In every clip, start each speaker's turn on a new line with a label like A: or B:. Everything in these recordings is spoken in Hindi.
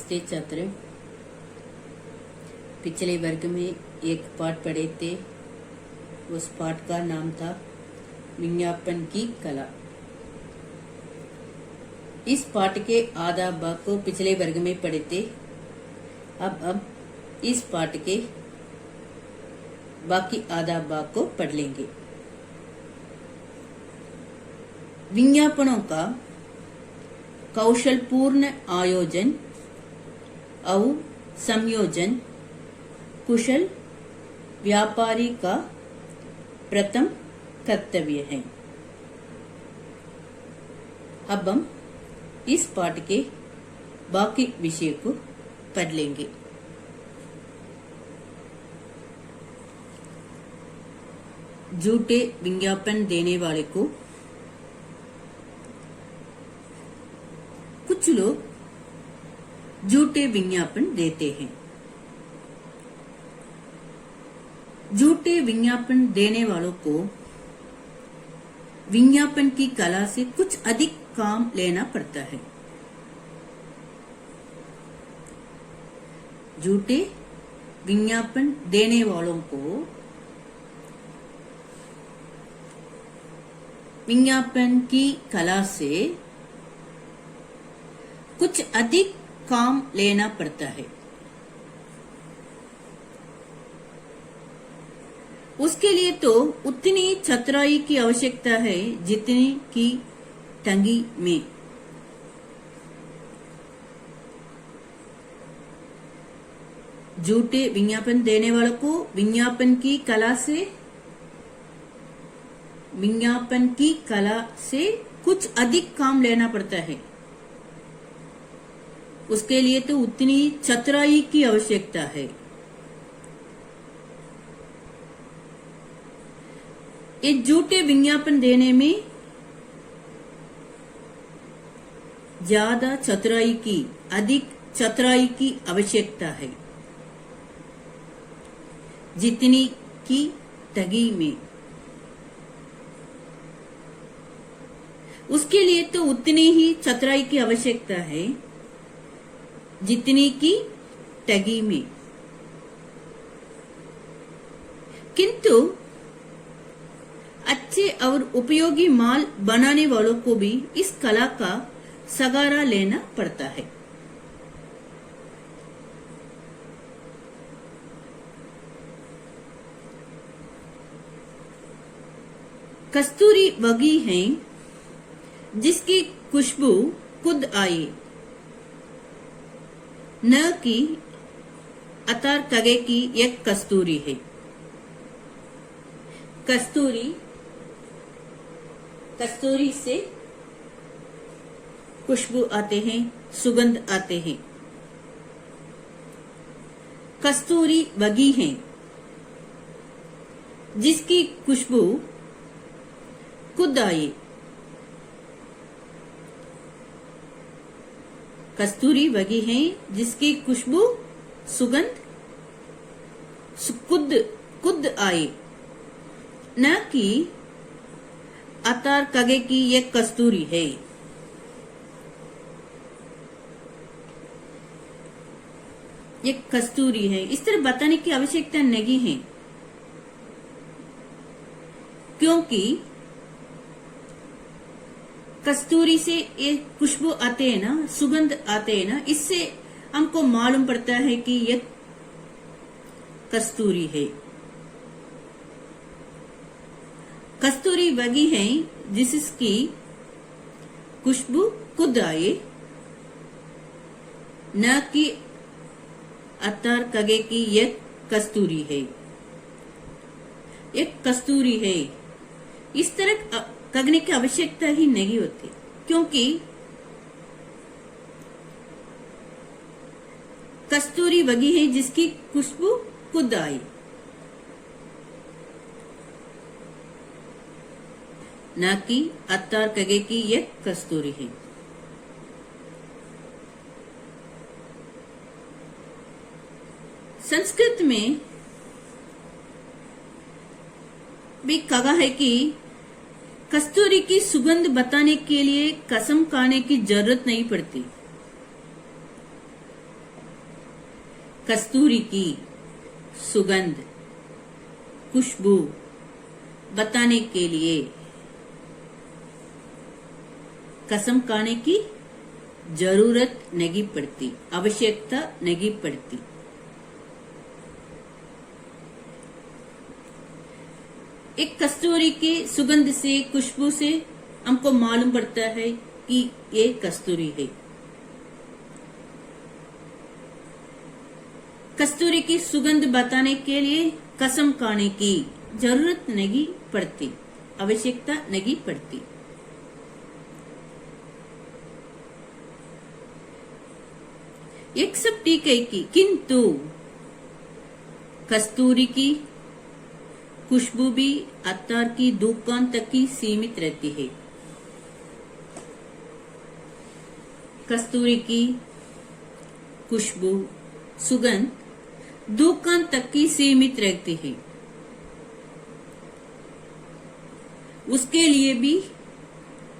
A: नमस्ते छात्र। पिछले वर्ग में एक पाठ पढ़े थे। उस पाठ का नाम था विज्ञापन की कला। इस पाठ के आधा भाग को पिछले वर्ग में पढ़े थे। अब इस पाठ के बाकी आधा भाग को पढ़ लेंगे। विज्ञापनों का कौशलपूर्ण आयोजन और संयोजन कुशल व्यापारी का प्रथम कर्तव्य है। अब हम इस पाठ के बाकी विषय को पढ़ लेंगे। झूठे विज्ञापन देने वाले को कुछ लोग झूठे विज्ञापन देते हैं। झूठे विज्ञापन देने वालों को विज्ञापन की कला से कुछ अधिक काम लेना पड़ता है। झूठे विज्ञापन देने वालों को विज्ञापन की कला से कुछ अधिक काम लेना पड़ता है। उसके लिए तो उतनी चतुराई की आवश्यकता है जितनी की तंगी में। झूठे विज्ञापन देने वालों को विज्ञापन की कला से कुछ अधिक काम लेना पड़ता है। उसके लिए तो उतनी चतुराई की आवश्यकता है। ये झूठे विज्ञापन देने में ज्यादा अधिक चतुराई की आवश्यकता है जितनी की तंगी में। उसके लिए तो उतनी ही चतुराई की आवश्यकता है जितनी की तंगी में। किंतु अच्छे और उपयोगी माल बनाने वालों को भी इस कला का सहारा लेना पड़ता है। कस्तूरी वही है जिसकी खुशबू खुद आए, न कि अतार कगे की एक कस्तूरी है। कस्तूरी से खुशबू आते हैं, सुगंध आते हैं। कस्तूरी वही है जिसकी खुशबू खुद आए। कस्तूरी वही है जिसकी खुशबू सुगंध खुद आए, न कि अतार कगे की एक कस्तूरी है। एक कस्तूरी है इस तरह बताने की आवश्यकता नहीं है, क्योंकि कस्तूरी से ये खुशबू आते हैं ना, सुगंध आते हैं ना, इससे हमको मालूम पड़ता है कि ये कस्तूरी है। कस्तूरी वही है जिसकी खुशबू खुद आए, न कि अतार कगे की एक कस्तूरी है। एक कस्तूरी है इस तरह कहने की आवश्यकता ही नहीं होती, क्योंकि कस्तूरी वही है जिसकी खुशबू खुद आई, न कि अतार कगे की एक कस्तूरी है। संस्कृत में भी कहा है कि कस्तूरी की सुगंध बताने के लिए कसम खाने की जरूरत नहीं पड़ती। कस्तूरी की सुगंध, खुशबू बताने के लिए कसम खाने की जरूरत नहीं पड़ती, आवश्यकता नहीं पड़ती। एक कस्तूरी की सुगंध से, खुशबू से हमको मालूम पड़ता है कि ये कस्तूरी है। कस्तूरी की सुगंध बताने के लिए कसम खाने की जरूरत नहीं पड़ती, आवश्यकता नहीं पड़ती। एक सब ठीक है कि किंतु कस्तूरी की खुशबू भी अत्तार की दुकान तक ही सीमित रहती है। कस्तूरी की खुशबू, सुगंध दुकान तक ही सीमित रहती है। उसके लिए भी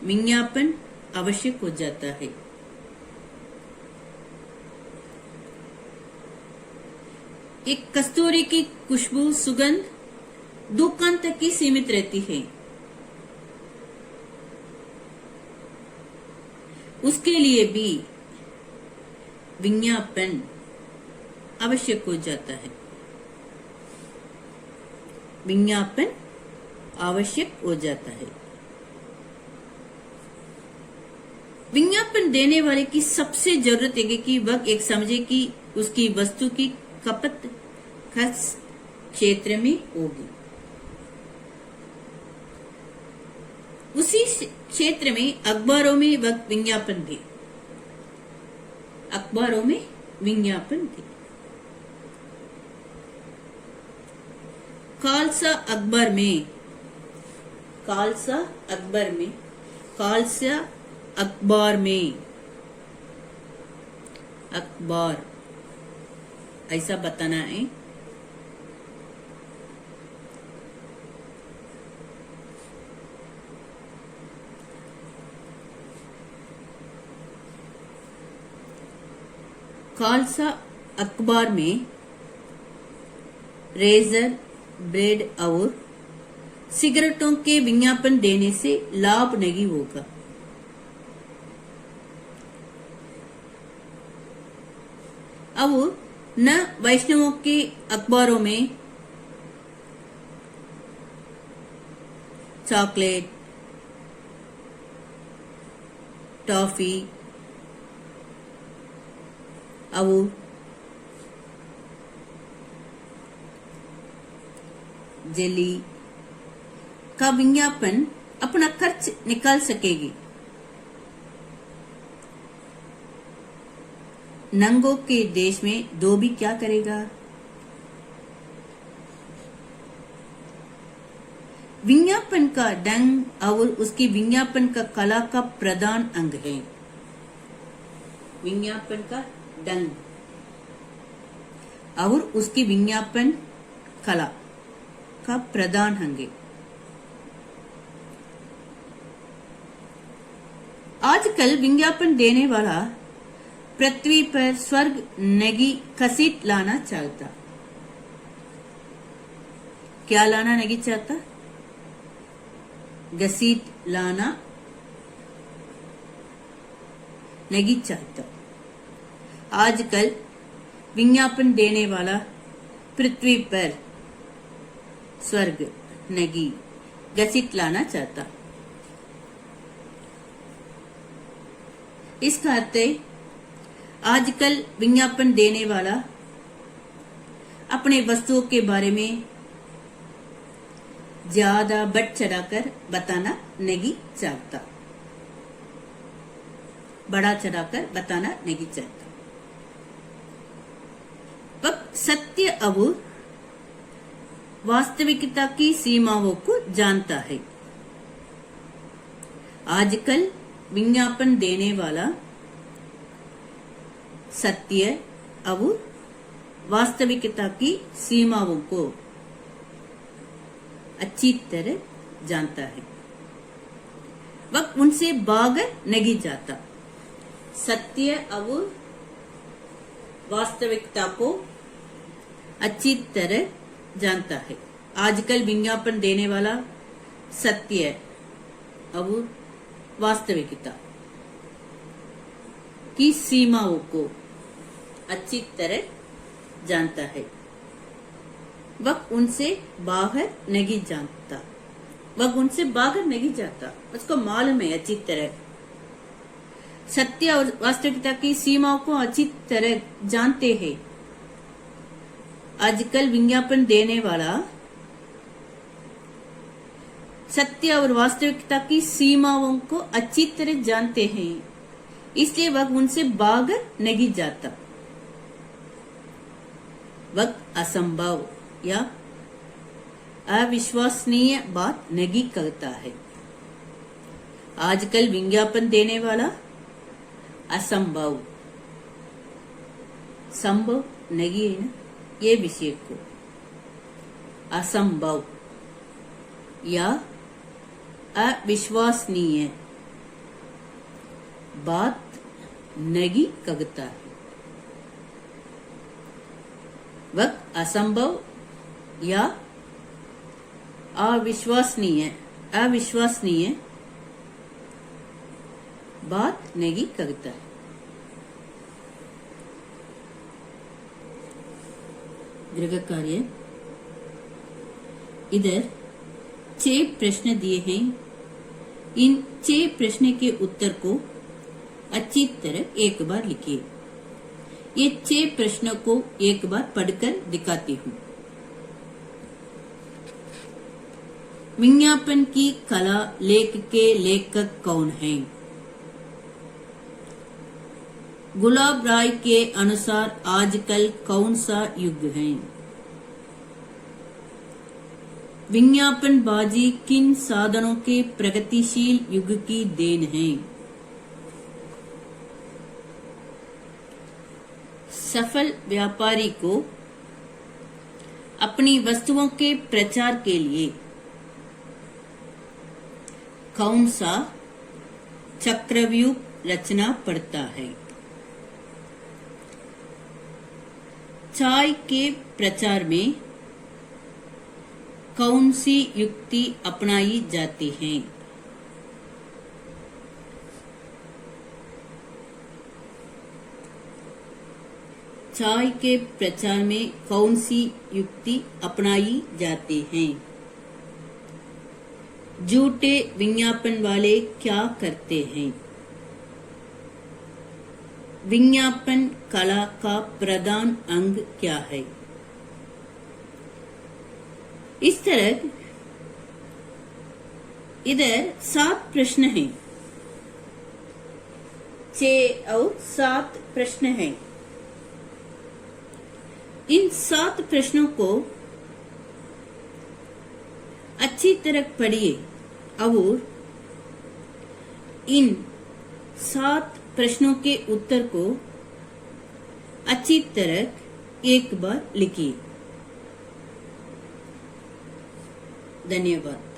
A: विज्ञापन आवश्यक हो जाता है। एक कस्तूरी की खुशबू, सुगंध दुकान तक ही सीमित रहती है। उसके लिए भी विज्ञापन आवश्यक हो जाता है। विज्ञापन आवश्यक हो जाता है। विज्ञापन देने वाले की सबसे जरूरत है कि वह एक समझे कि उसकी वस्तु की खपत खास क्षेत्र में होगी। उसी क्षेत्र में अखबारों में वह विज्ञापन दे, अखबारों में विज्ञापन दे। खालसा अखबार में, खालसा अखबार में, खालसा अखबार में, अखबार ऐसा बताना है। खालसा अखबार में रेजर, ब्रेड और सिगरेटों के विज्ञापन देने से लाभ नहीं होगा। और न वैष्णवों के अखबारों में चॉकलेट, टॉफी और जेली का विज्ञापन अपना खर्च निकाल सकेगी। नंगों के देश में धोबी क्या करेगा? विज्ञापन का ढंग और उसकी विज्ञापन का कला का प्रधान अंग है। विज्ञापन का ढंग और उसकी विज्ञापन कला का प्रधान अंग है। आजकल विज्ञापन देने वाला पृथ्वी पर स्वर्ग नहीं घसीट लाना चाहता। क्या लाना नहीं चाहता? घसीट लाना नहीं चाहता। आजकल विज्ञापन देने वाला पृथ्वी पर स्वर्ग नहीं घसीट लाना चाहता। इसका अर्थ है आजकल विज्ञापन देने वाला अपने वस्तुओं के बारे में ज्यादा बढ़ चढ़ाकर बताना नहीं चाहता, बड़ा चढ़ाकर बताना नहीं चाहता। वह सत्य और वास्तविकता की सीमाओं को जानता है। आजकल विज्ञापन देने वाला सत्य और वास्तविकता की सीमाओं को अच्छी तरह जानता है। वह उनसे भाग नहीं जाता। सत्य और वास्तविकता को अच्छी तरह जानता है। आजकल विज्ञापन देने वाला सत्य अब वास्तविकता की सीमाओं को अच्छी तरह जानता है। वह उनसे बाहर नहीं जानता, वह उनसे बाहर नहीं जाता, उसको मालूम है अच्छी तरह। सत्य और वास्तविकता की सीमाओं को अच्छी तरह जानते हैं। आजकल विज्ञापन देने वाला सत्य और वास्तविकता की सीमाओं को अच्छी तरह जानते हैं, इसलिए वह उनसे बाहर नहीं जाता। वह असंभव या अविश्वसनीय बात नहीं करता है। आजकल विज्ञापन देने वाला असंभव, संभव नहीं है ना ये विषय को, असंभव या अविश्वसनीय बात नहीं करता है। वह असंभव या अविश्वसनीय बात नहीं करता है। गृह कार्य, इधर 6 प्रश्न दिए हैं। इन 6 प्रश्न के उत्तर को अच्छी तरह एक बार लिखिए। ये 6 प्रश्नों को एक बार पढ़कर दिखाती हूँ। विज्ञापन की कला लेख के लेखक कौन हैं? गुलाब राय के अनुसार आजकल कौन सा युग है? विज्ञापनबाजी किन साधनों के प्रगतिशील युग की देन है? सफल व्यापारी को अपनी वस्तुओं के प्रचार के लिए कौन सा चक्रव्यूह रचना पड़ता है? चाय के प्रचार में कौन सी युक्ति अपनाई जाती है? चाय के प्रचार में कौन सी युक्ति अपनाई जाती है? झूठे विज्ञापन वाले क्या करते हैं? विज्ञापन कला का प्रधान अंग क्या है? इस तरह इधर 7 प्रश्न हैं, 6 और 7 प्रश्न हैं। इन 7 प्रश्नों को अच्छी तरह पढ़िए और इन 7 प्रश्नों के उत्तर को अच्छी तरह एक बार लिखिए। धन्यवाद।